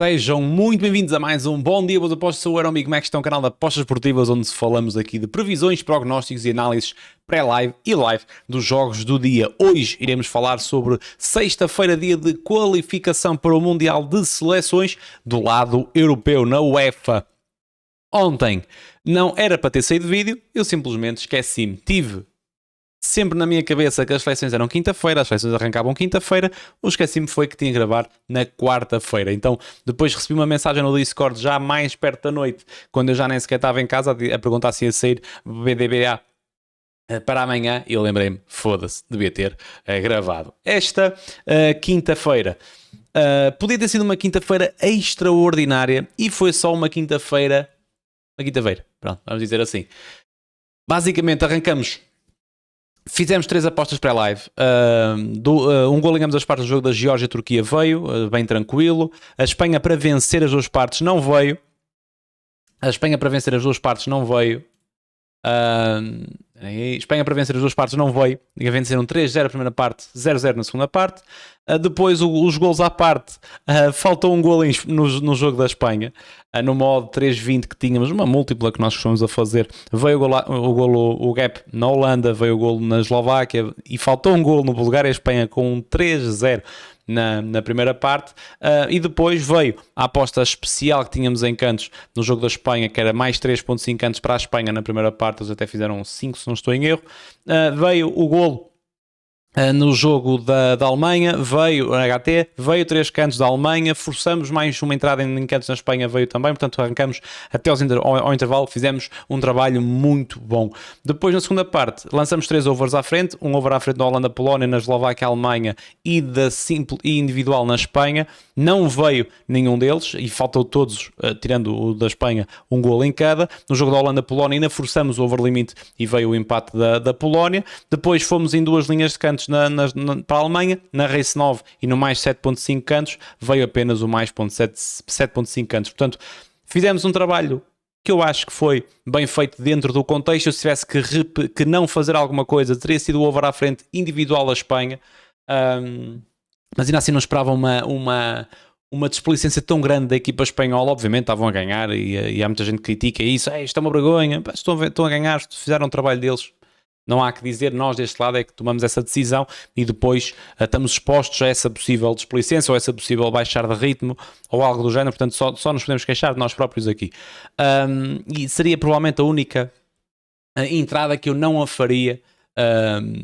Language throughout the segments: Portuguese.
Sejam muito bem-vindos a mais um Bom Dia, Boas Apostas. Sou o Amigo Max, este é um canal de apostas esportivas onde falamos aqui de previsões, prognósticos e análises pré-live e live dos jogos do dia. Hoje iremos falar sobre sexta-feira, dia de qualificação para o Mundial de Seleções do lado europeu na UEFA. Ontem não era para ter saído vídeo, eu simplesmente esqueci-me. Tive sempre na minha cabeça que as seleções eram quinta-feira, as seleções arrancavam quinta-feira, o esqueci-me foi que tinha que gravar na quarta-feira. Então, depois recebi uma mensagem no Discord já mais perto da noite, quando eu já nem sequer estava em casa, a perguntar se ia sair BDBA para amanhã, e eu lembrei-me, foda-se, devia ter gravado. Esta quinta-feira podia ter sido uma quinta-feira extraordinária e foi só uma quinta-feira, pronto, vamos dizer assim. Basicamente arrancamos. Fizemos 3 apostas pré-live. Um gol em ambas as partes do jogo da Geórgia-Turquia veio, bem tranquilo. A Espanha para vencer as duas partes não veio. Espanha para vencer as duas partes não veio. Venceram 3-0 a primeira parte, 0-0 na segunda parte. Depois os golos à parte. Faltou um gol no jogo da Espanha. No modo 3-20 que tínhamos, uma múltipla que nós costumamos a fazer. Veio o gap na Holanda, veio o golo na Eslováquia e faltou um golo no Bulgária e Espanha com um 3-0 na primeira parte, e depois veio a aposta especial que tínhamos em cantos no jogo da Espanha, que era mais 3.5 cantos para a Espanha na primeira parte, eles até fizeram 5 se não estou em erro. Veio o golo no jogo da Alemanha, veio a HT, veio 3 cantos da Alemanha, forçamos mais uma entrada em cantos na Espanha, veio também, portanto arrancamos até ao intervalo, fizemos um trabalho muito bom. Depois na segunda parte, lançamos 3 overs à frente, um over à frente da Holanda-Polónia, na Eslováquia, Alemanha e individual na Espanha. Não veio nenhum deles e faltou todos, tirando o da Espanha, um gol em cada. No jogo da Holanda-Polónia ainda forçamos o over limit e veio o empate da Polónia. Depois fomos em 2 linhas de cantos para a Alemanha, na Race 9 e no mais 7.5 cantos, veio apenas o mais 7.5 cantos. Portanto, fizemos um trabalho que eu acho que foi bem feito dentro do contexto. Se tivesse que não fazer alguma coisa, teria sido o over à frente individual da Espanha. Mas ainda assim não esperava uma desplicência tão grande da equipa espanhola. Obviamente estavam a ganhar e há muita gente que critica isso. Isto é uma vergonha, estão a ganhar, fizeram o trabalho deles. Não há que dizer, nós deste lado é que tomamos essa decisão e depois estamos expostos a essa possível desplicência ou essa possível baixar de ritmo ou algo do género, portanto só nos podemos queixar de nós próprios aqui. E seria provavelmente a única entrada que eu não a faria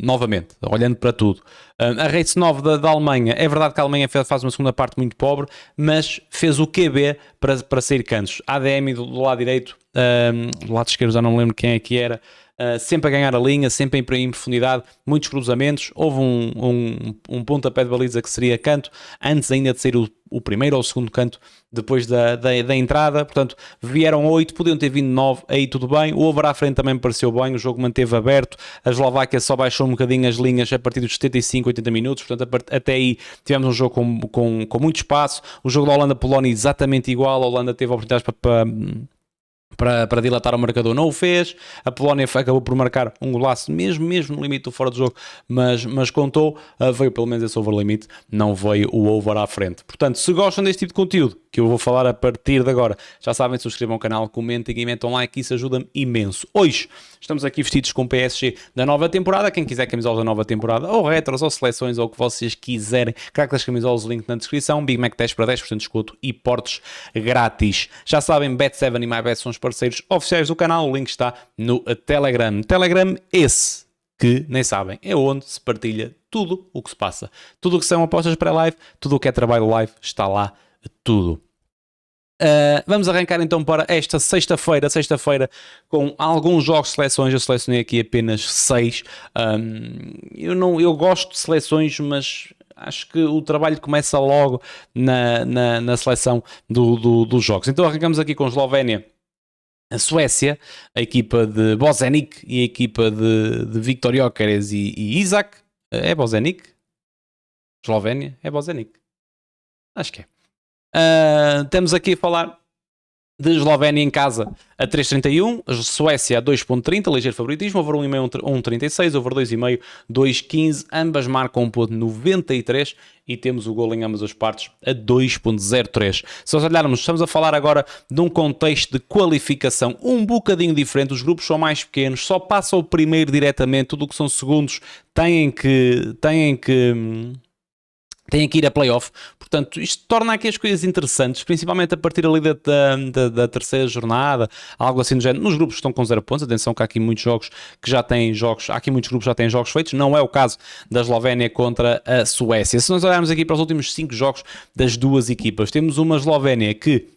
novamente, olhando para tudo. A Race 9 da Alemanha, é verdade que a Alemanha faz uma segunda parte muito pobre, mas fez o QB para sair cantos. ADM do lado direito, do lado esquerdo já não me lembro quem é que era, sempre a ganhar a linha, sempre em profundidade, muitos cruzamentos. Houve um pontapé de baliza que seria canto, antes ainda de sair o primeiro ou o segundo canto depois da entrada. Portanto, vieram 8, podiam ter vindo 9, aí tudo bem. O over à frente também me pareceu bem, o jogo manteve aberto. A Eslováquia só baixou um bocadinho as linhas a partir dos 75, 80 minutos, portanto até aí tivemos um jogo com muito espaço. O jogo da Holanda-Polónia exatamente igual, a Holanda teve oportunidades para dilatar o marcador, não o fez. A Polónia acabou por marcar um golaço mesmo no limite do fora do jogo, mas contou, veio pelo menos esse over limite, não veio o over à frente. Portanto, se gostam deste tipo de conteúdo que eu vou falar a partir de agora, já sabem, subscrevam o canal, comentem e metam like, isso ajuda-me imenso. Hoje estamos aqui vestidos com o PSG da nova temporada. Quem quiser camisolas da nova temporada, ou retros, ou seleções, ou o que vocês quiserem, craque das camisolas, o link na descrição. Big Mac 10 para 10% de desconto e portes grátis. Já sabem, Bet7 e MyBet são os parceiros oficiais do canal, o link está no Telegram. Telegram esse que, nem sabem, é onde se partilha tudo o que se passa. Tudo o que são apostas pré-live, tudo o que é trabalho live, está lá tudo. Vamos arrancar então para esta sexta-feira com alguns jogos de seleções. Eu selecionei aqui apenas 6. Eu gosto de seleções, mas acho que o trabalho começa logo na seleção dos jogos. Então arrancamos aqui com Eslovénia, a Suécia, a equipa de Bozenic e a equipa de Viktor Gyökeres e Isaac. É Bozenic? Eslovénia? É Bozenic. Acho que é. Temos aqui a falar De Eslovénia em casa a 3,31, Suécia a 2,30, ligeiro favoritismo, over 1,5, 1,36, over 2,5, 2,15, ambas marcam 1,93 e temos o gol em ambas as partes a 2,03. Se nós olharmos, estamos a falar agora de um contexto de qualificação um bocadinho diferente, os grupos são mais pequenos, só passa o primeiro diretamente, tudo o que são segundos têm que ir a playoff, portanto isto torna aqui as coisas interessantes, principalmente a partir ali da terceira jornada, algo assim do género. Nos grupos que estão com 0 pontos, atenção que há aqui muitos jogos que já têm jogos, há aqui muitos grupos que já têm jogos feitos, não é o caso da Eslovénia contra a Suécia. Se nós olharmos aqui para os últimos 5 jogos das duas equipas, temos uma Eslovénia que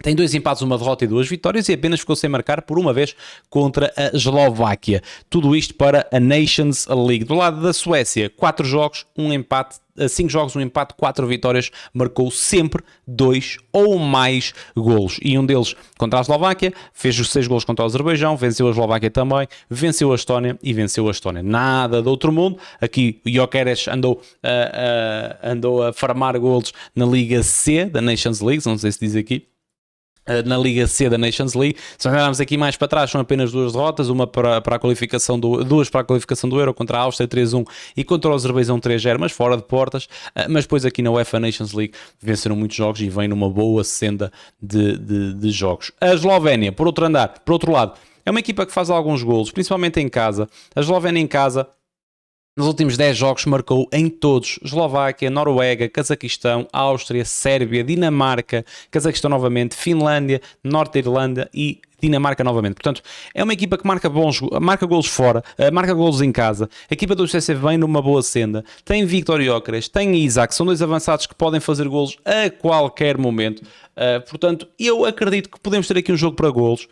tem 2 empates, uma derrota e 2 vitórias e apenas ficou sem marcar por uma vez contra a Eslováquia. Tudo isto para a Nations League. Do lado da Suécia, 4 jogos, 1 empate, 5 jogos, 1 empate, 4 vitórias, marcou sempre 2 ou mais golos. E um deles contra a Eslováquia, fez os 6 golos contra o Azerbaijão, venceu a Eslováquia também, venceu a Estónia e venceu a Estónia. Nada de outro mundo. Aqui o Gyökeres andou a farmar golos na Liga C da Nations League, não sei se diz aqui. Na Liga C da Nations League. Se olharmos aqui mais para trás, são apenas 2 derrotas, uma para a qualificação duas para a qualificação do Euro, contra a Áustria 3-1 e contra o Azerbaijão 3-0, mas fora de portas. Mas depois aqui na UEFA Nations League venceram muitos jogos e vem numa boa senda de jogos. A Eslovénia, por outro lado, é uma equipa que faz alguns golos, principalmente em casa. A Eslovénia em casa, nos últimos 10 jogos, marcou em todos: Eslováquia, Noruega, Cazaquistão, Áustria, Sérvia, Dinamarca, Cazaquistão novamente, Finlândia, Norte-Irlanda e Dinamarca novamente. Portanto, é uma equipa que marca golos fora, marca golos em casa. A equipa do CC vem numa boa senda. Tem Viktor Gyökeres, tem Isaac, são 2 avançados que podem fazer golos a qualquer momento. Portanto, eu acredito que podemos ter aqui um jogo para golos.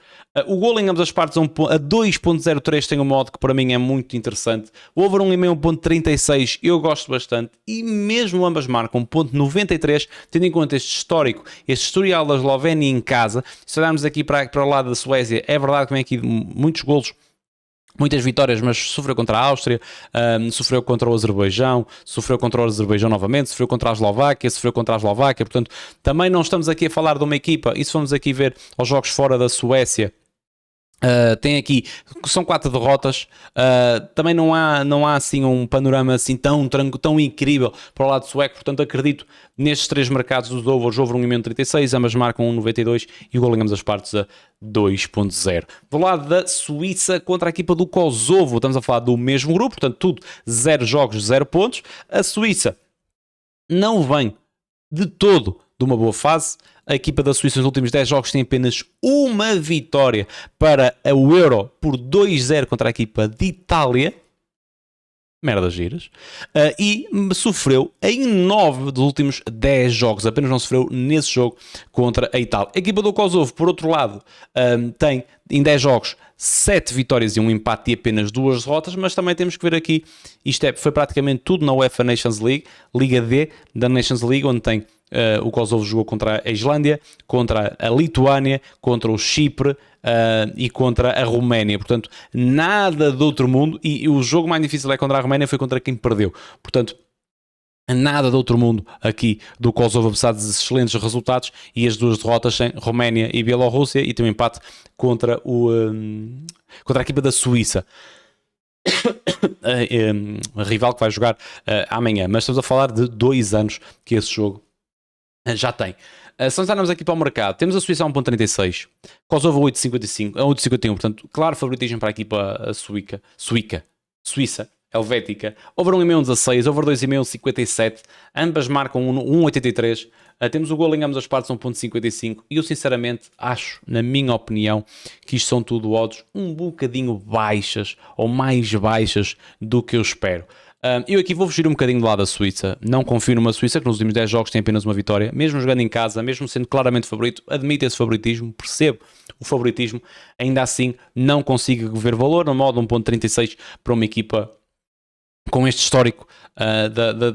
O golo em ambas as partes a 2.03 tem um modo que para mim é muito interessante. O over 1,5 1.36 eu gosto bastante. E mesmo ambas marcam 1.93, tendo em conta este histórico, este historial da Eslovénia em casa. Se olharmos aqui para o lado da Suécia, é verdade que vem aqui muitos golos, muitas vitórias, mas sofreu contra a Áustria, sofreu contra o Azerbaijão, sofreu contra o Azerbaijão novamente, sofreu contra a Eslováquia, portanto, também não estamos aqui a falar de uma equipa, e se formos aqui ver os jogos fora da Suécia, tem aqui, são 4 derrotas, também não há assim um panorama assim tão incrível para o lado sueco, portanto acredito nestes 3 mercados dos overs, over 1,36, ambas marcam 1,92 e o gol em ambas as partes a 2.0. Do lado da Suíça contra a equipa do Kosovo, estamos a falar do mesmo grupo, portanto tudo 0 jogos, 0 pontos. A Suíça não vem de todo de uma boa fase. A equipa da Suíça nos últimos 10 jogos tem apenas uma vitória para o Euro por 2-0 contra a equipa de Itália. Merdas giras. E sofreu em 9 dos últimos 10 jogos. Apenas não sofreu nesse jogo contra a Itália. A equipa do Kosovo, por outro lado, tem em 10 jogos 7 vitórias e um empate e apenas 2 derrotas, mas também temos que ver aqui, foi praticamente tudo na UEFA Nations League, Liga D da Nations League, onde tem o Kosovo jogou contra a Islândia, contra a Lituânia, contra o Chipre e contra a Roménia. Portanto, nada de outro mundo. E o jogo mais difícil é contra a Roménia, foi contra quem perdeu. Portanto, nada de outro mundo aqui do Kosovo, apesar dos excelentes resultados e as 2 derrotas em Roménia e Bielorrússia, e tem um empate contra a equipa da Suíça. A rival que vai jogar amanhã. Mas estamos a falar de 2 anos que esse jogo já tem. Se nós andamos aqui para o mercado, temos a Suíça a 1.36, Kosovo 8.51, portanto, claro favoritismo para a equipa Suíça, helvética. Over 1,5 16, over 2,5 57, ambas marcam 1.83. Temos o gol em ambas as partes 1.55 e eu sinceramente acho, na minha opinião, que isto são tudo odds um bocadinho baixas ou mais baixas do que eu espero. Eu aqui vou fugir um bocadinho do lado da Suíça. Não confio numa Suíça que nos últimos 10 jogos tem apenas uma vitória, mesmo jogando em casa, mesmo sendo claramente favorito. Admito esse favoritismo, percebo o favoritismo, ainda assim não consigo ver valor no modo 1.36 para uma equipa com este histórico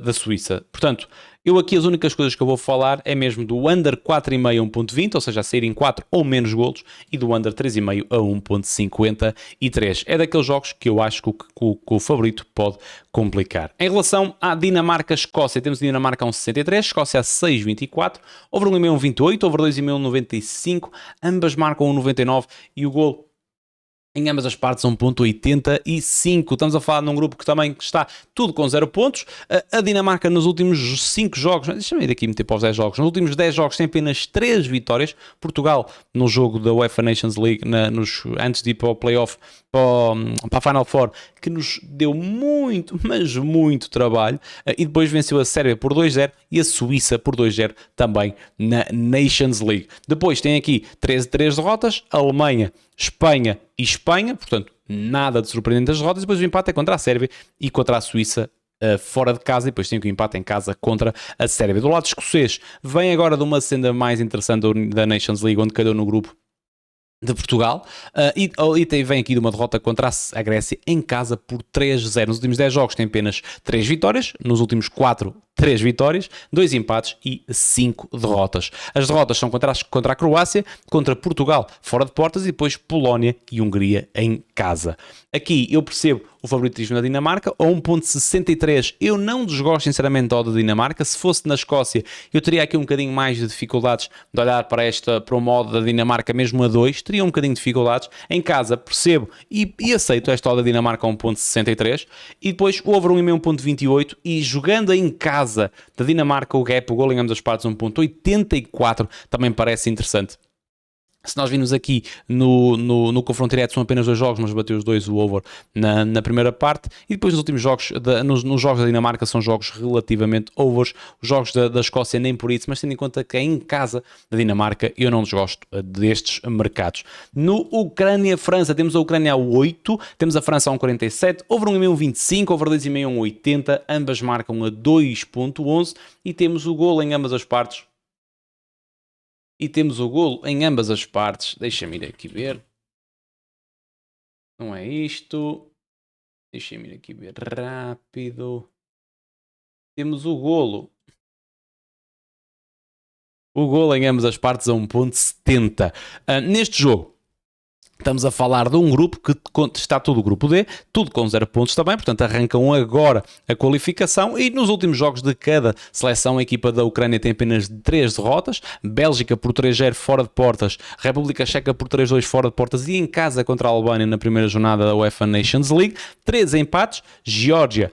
da Suíça. Portanto, eu aqui as únicas coisas que eu vou falar é mesmo do under 4,5 a 1.20, ou seja, a saírem 4 ou menos golos, e do under 3,5 a 1.53. É daqueles jogos que eu acho que o favorito pode complicar. Em relação à Dinamarca-Escócia, temos Dinamarca a 1.63, Escócia a 6.24, over 1,5 1.28, over 2,5 1.95, ambas marcam 1.99 e o golo em ambas as partes 1.85. Estamos a falar num grupo que também está tudo com 0 pontos. A Dinamarca nos últimos 5 jogos, deixa-me ir aqui meter para os 10 jogos, nos últimos 10 jogos tem apenas 3 vitórias. Portugal no jogo da UEFA Nations League, antes de ir para o playoff, para a Final Four, que nos deu muito, mas muito trabalho, e depois venceu a Sérvia por 2-0 e a Suíça por 2-0 também na Nations League. Depois tem aqui 13 derrotas, Alemanha, Espanha e Espanha, portanto nada de surpreendente das derrotas. Depois o empate é contra a Sérvia e contra a Suíça fora de casa, e depois tem o empate em casa contra a Sérvia. Do lado escocês, vem agora de uma senda mais interessante da Nations League, onde calhou no grupo de Portugal, e vem aqui de uma derrota contra a Grécia em casa por 3-0. Nos últimos 10 jogos tem apenas 3 vitórias, nos últimos 4, 3 vitórias, 2 empates e 5 derrotas. As derrotas são contra a Croácia, contra Portugal fora de portas e depois Polónia e Hungria em casa. Aqui eu percebo o favoritismo da Dinamarca, a 1.63 eu não desgosto sinceramente da Dinamarca. Se fosse na Escócia eu teria aqui um bocadinho mais de dificuldades de olhar para o modo da Dinamarca mesmo a 2, teria um bocadinho de dificuldades. Em casa percebo e aceito esta odd da Dinamarca a 1.63 e depois o over 1,5 1.28 e jogando em casa da Dinamarca o gap, o gol em ambas as partes 1.84 também parece interessante. Se nós vimos aqui no confronto direto, são apenas 2 jogos, mas bateu os 2 o over na primeira parte, e depois nos últimos jogos, nos jogos da Dinamarca são jogos relativamente overs, os jogos da Escócia nem por isso, mas tendo em conta que é em casa da Dinamarca, eu não desgosto destes mercados. No Ucrânia-França, temos a Ucrânia a 8, temos a França a 1.47, over 1,5 1.25, over 2,5 1.80, ambas marcam a 2.11, e temos o golo em ambas as partes. Deixa-me ir aqui ver. Não é isto. Deixa-me ir aqui ver rápido. Temos o golo. O golo em ambas as partes a 1.70. Neste jogo, estamos a falar de um grupo que está tudo o grupo D, tudo com 0 pontos também, portanto arrancam agora a qualificação, e nos últimos jogos de cada seleção a equipa da Ucrânia tem apenas 3 derrotas, Bélgica por 3-0 fora de portas, República Checa por 3-2 fora de portas e em casa contra a Albânia na primeira jornada da UEFA Nations League, 3 empates, Geórgia,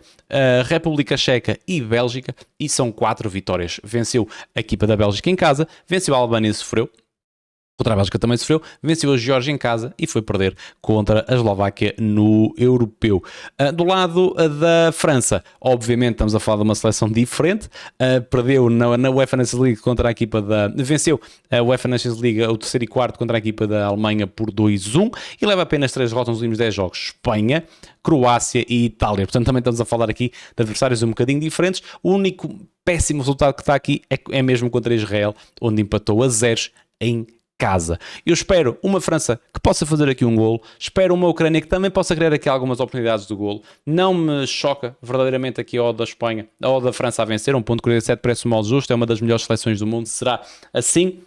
República Checa e Bélgica, e são 4 vitórias. Venceu a equipa da Bélgica em casa, venceu a Albânia e sofreu, contra a Bélgica também sofreu, venceu a Geórgia em casa e foi perder contra a Eslováquia no Europeu. Do lado da França, obviamente estamos a falar de uma seleção diferente, perdeu na UEFA Nations League contra a equipa venceu a UEFA Nations League o terceiro e quarto contra a equipa da Alemanha por 2-1 e leva apenas 3 derrotas nos últimos 10 jogos, Espanha, Croácia e Itália. Portanto, também estamos a falar aqui de adversários um bocadinho diferentes. O único péssimo resultado que está aqui é mesmo contra Israel, onde empatou a 0 em casa. Eu espero uma França que possa fazer aqui um golo, espero uma Ucrânia que também possa criar aqui algumas oportunidades de golo. Não me choca verdadeiramente aqui a odd da Espanha, a odd da França a vencer, 1.47 parece um modo justo, é uma das melhores seleções do mundo, será assim.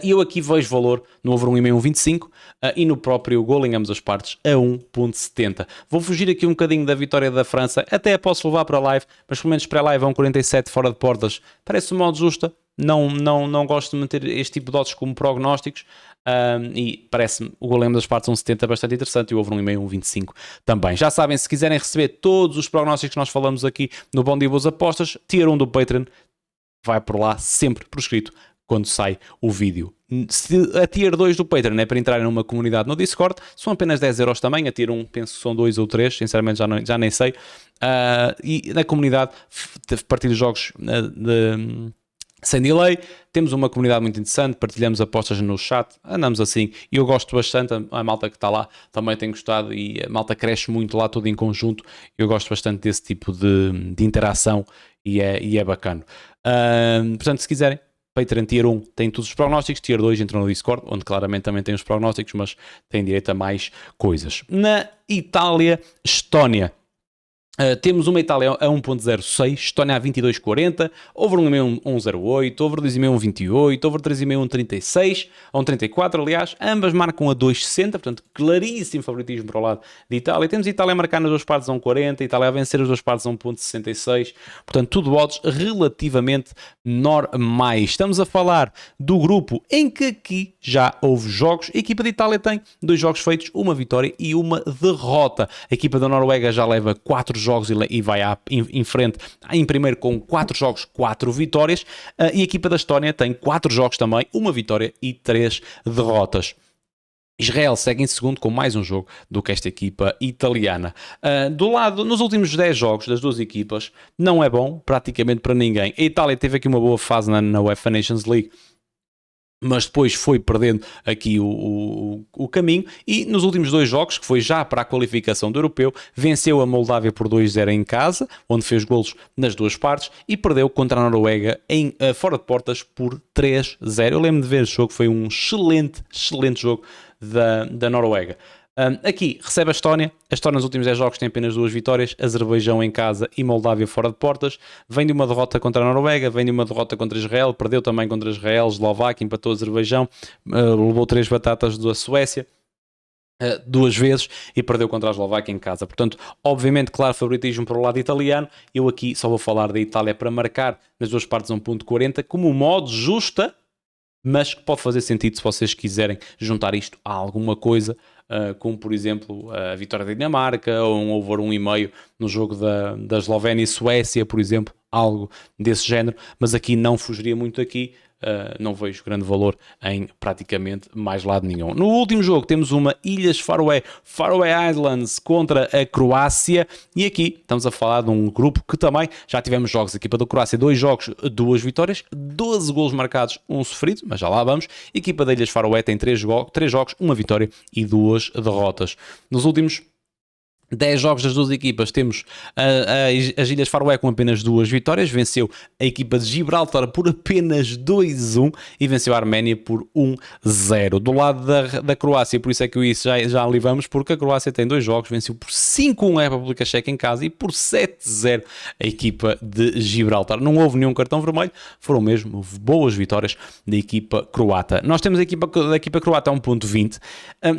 E eu aqui vejo valor no over 1,5 1.25 e no próprio golo em ambas as partes a 1.70. Vou fugir aqui um bocadinho da vitória da França, até a posso levar para a live, mas pelo menos pré-live a 1.47 fora de portas parece um modo justa. Não gosto de manter este tipo de odds como prognósticos, e parece-me o golo em ambas as partes 1.70 bastante interessante e o over 1,5 1.25 também. Já sabem, se quiserem receber todos os prognósticos que nós falamos aqui no Bom Dia Boas Apostas, tier 1 do Patreon vai por lá sempre prescrito quando sai o vídeo. Se a tier 2 do Patreon é para entrar numa comunidade no Discord, são apenas 10 euros também. A tier 1 penso que são 2 ou 3, sinceramente já nem sei. E na comunidade partilho jogos sem delay, temos uma comunidade muito interessante, partilhamos apostas no chat, andamos assim, e eu gosto bastante, a malta que está lá também tem gostado, e a malta cresce muito lá todo em conjunto, eu gosto bastante desse tipo de interação, e é bacana. Portanto, se quiserem, Patreon Tier 1 tem todos os prognósticos, Tier 2 entram no Discord, onde claramente também tem os prognósticos, mas tem direito a mais coisas. Na Itália, Estónia, Temos uma Itália a 1.06, Estónia a 22.40, over 1,5 1.08, over 2,5 1.28, over 3,5 1.36, a 1.34 aliás, ambas marcam a 2.60, portanto claríssimo favoritismo para o lado de Itália. Temos Itália a marcar nas duas partes a 1.40, Itália a vencer as duas partes a 1.66, portanto tudo odds relativamente normais. Estamos a falar do grupo em que aqui já houve jogos. A equipa de Itália tem 2 jogos feitos, uma vitória e uma derrota. A equipa da Noruega já leva 4 jogos e vai em frente em primeiro com 4 jogos, 4 vitórias, e a equipa da Estónia tem 4 jogos também, uma vitória e 3 derrotas. Israel segue em segundo com mais um jogo do que esta equipa italiana. Do lado, nos últimos 10 jogos das duas equipas, não é bom praticamente para ninguém. A Itália teve aqui uma boa fase na UEFA Nations League, mas depois foi perdendo aqui o caminho, e nos últimos 2 jogos, que foi já para a qualificação do Europeu, venceu a Moldávia por 2-0 em casa, onde fez golos nas duas partes, e perdeu contra a Noruega fora de portas por 3-0. Eu lembro de ver esse jogo, foi um excelente jogo da Noruega. Aqui recebe a Estónia nos últimos 10 jogos tem apenas 2 vitórias, Azerbaijão em casa e Moldávia fora de portas, vem de uma derrota contra a Noruega, vem de uma derrota contra Israel, perdeu também contra Israel, Eslováquia, empatou Azerbaijão, levou 3 batatas da Suécia 2 vezes e perdeu contra a Eslováquia em casa. Portanto, obviamente, claro, favoritismo para o lado italiano. Eu aqui só vou falar da Itália para marcar nas duas partes 1.40 como modo justa, mas que pode fazer sentido se vocês quiserem juntar isto a alguma coisa, como por exemplo a vitória da Dinamarca ou um over 1,5 no jogo da Eslovénia e Suécia, por exemplo, algo desse género, mas aqui não fugiria muito aqui. Não vejo grande valor em praticamente mais lado nenhum. No último jogo temos uma Ilhas Faroé Islands contra a Croácia, e aqui estamos a falar de um grupo que também já tivemos jogos. A equipa da Croácia, 2 jogos, 2 vitórias, 12 golos marcados, 1 sofrido, mas já lá vamos. A equipa da Ilhas Faroé tem 3 jogos, 1 vitória e 2 derrotas. Nos últimos 10 jogos das duas equipas temos as Ilhas Faroé com apenas 2 vitórias, venceu a equipa de Gibraltar por apenas 2-1 e venceu a Arménia por 1-0. Do lado da Croácia, por isso é que isso já ali vamos, porque a Croácia tem 2 jogos, venceu por 5-1 a República Checa em casa e por 7-0 a equipa de Gibraltar. Não houve nenhum cartão vermelho, foram mesmo boas vitórias da equipa croata. Nós temos a equipa croata a 1.20,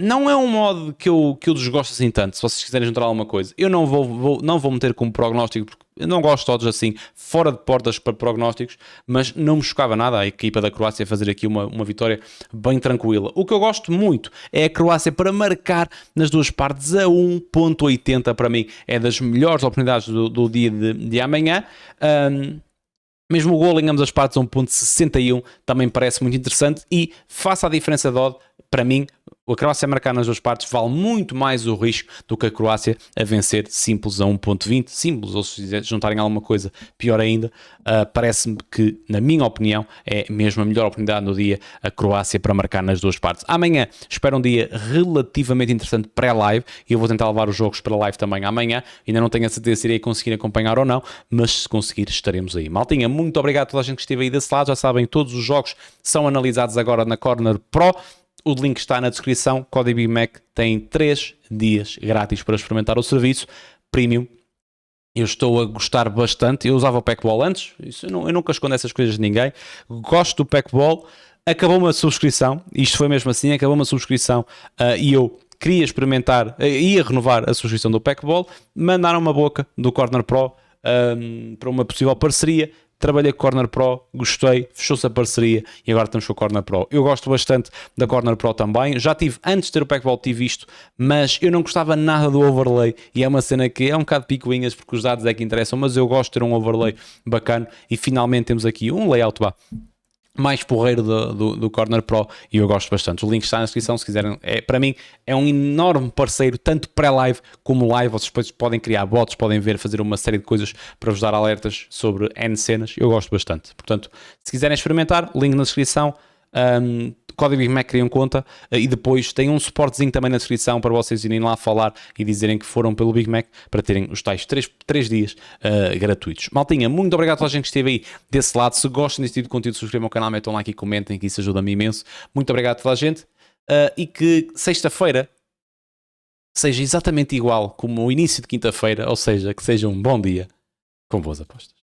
não é um modo que eu desgosto assim tanto. Se vocês quiserem juntar alguma coisa, eu não vou meter como prognóstico, porque eu não gosto de todos assim, fora de portas para prognósticos, mas não me chocava nada a equipa da Croácia fazer aqui uma vitória bem tranquila. O que eu gosto muito é a Croácia para marcar nas duas partes a 1.80, para mim é das melhores oportunidades do dia de amanhã. Mesmo o gol em ambas as partes a 1.61 também parece muito interessante, e face à diferença de odd, para mim, a Croácia a marcar nas duas partes vale muito mais o risco do que a Croácia a vencer simples a 1.20, simples, ou se juntarem alguma coisa pior ainda. Parece-me que, na minha opinião, é mesmo a melhor oportunidade no dia a Croácia para marcar nas duas partes. Amanhã espero um dia relativamente interessante pré-live, e eu vou tentar levar os jogos para live também amanhã. Ainda não tenho a certeza se irei conseguir acompanhar ou não, mas se conseguir estaremos aí. Maltinha, muito obrigado a toda a gente que esteve aí desse lado. Já sabem, todos os jogos são analisados agora na Corner Pro. O link está na descrição. Código BigMac tem 3 dias grátis para experimentar o serviço Premium. Eu estou a gostar bastante. Eu usava o Packball antes, isso eu nunca escondo essas coisas de ninguém. Gosto do Packball. Acabou-me a subscrição, isto foi mesmo assim, acabou-me a subscrição, e eu queria experimentar, ia renovar a subscrição do Packball. Mandaram uma boca do Corner Pro para uma possível parceria. Trabalhei com o Corner Pro, gostei, fechou-se a parceria e agora estamos com o Corner Pro. Eu gosto bastante da Corner Pro também. Já tive, antes de ter o Packball, tive isto, mas eu não gostava nada do overlay, e é uma cena que é um bocado picuinhas porque os dados é que interessam, mas eu gosto de ter um overlay bacana, e finalmente temos aqui um layout mais porreiro do Corner Pro, e eu gosto bastante. O link está na descrição se quiserem. Para mim é um enorme parceiro, tanto pré-live como live. Vocês depois podem criar bots, podem fazer uma série de coisas para vos dar alertas sobre N cenas. Eu gosto bastante. Portanto, se quiserem experimentar, link na descrição. Código BigMac, criam conta, e depois tem um suportezinho também na descrição para vocês irem lá falar e dizerem que foram pelo BigMac, para terem os tais 3 dias gratuitos. Maltinha, muito obrigado a toda a gente que esteve aí desse lado. Se gostam deste tipo de conteúdo, subscrevam o canal, metam like e comentem, que isso ajuda-me imenso. Muito obrigado a toda a gente, e que sexta-feira seja exatamente igual como o início de quinta-feira, ou seja, que seja um bom dia com boas apostas.